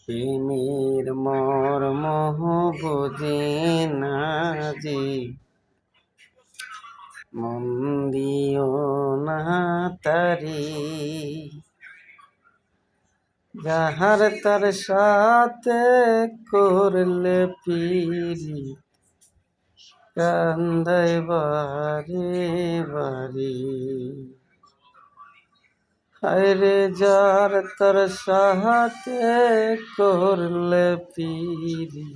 প্রেমের মর্ম বোঝে না যে, মন দিও না তারি। যাহার তার সাথে করলে পিরি, কান্দাই বারে বারে। হায়রে যার তার সাথে করলে পিরি,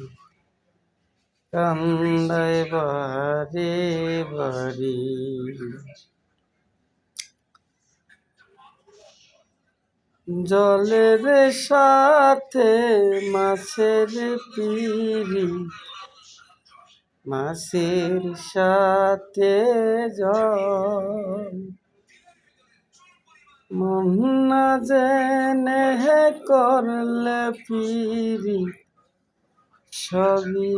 কান্দাই বারে বারে। জলের সাথে মাছের পিরি, মাছের সাথে জল। মন না জেনে করলে পিরি, সবই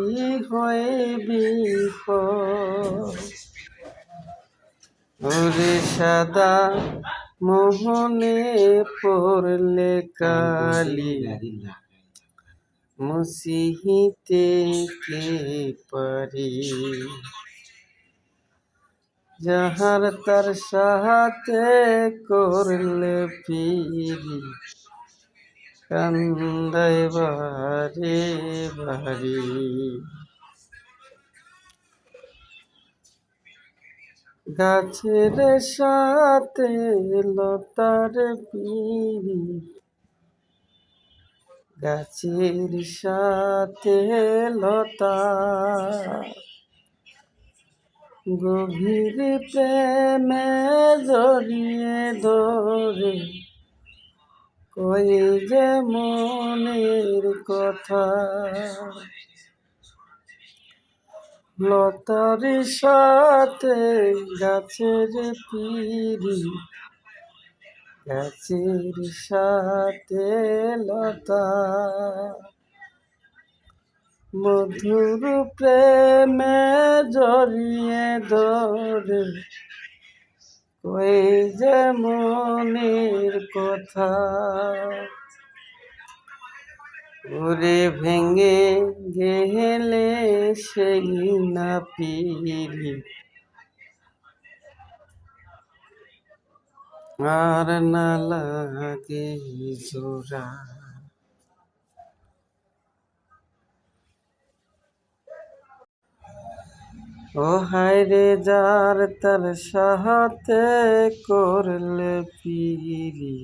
হয় বিফল। ওরে সাদা মোহনে পড়লে কালি, মুছিতে কে পারি। যাহার তার সাথে করলে পিরি, কান্দাই বারে বারে। গাছের সাথে লতার পিরি, গাছের সাথে লতা। গভীর প্রেমে জড়িয়ে ধরে, কই যে মনের কথা। লতার সাথে গাছের পিরি, গাছের সাথে লতা। মধুর প্রেমে জড়িয়ে ধরে, কই যে মনের কথা। ওরে ভেঙে গেলে সেই না পিরি, আর না লাগে জোড়া। ও হায়রে যার তার সাথে করলে পিরি,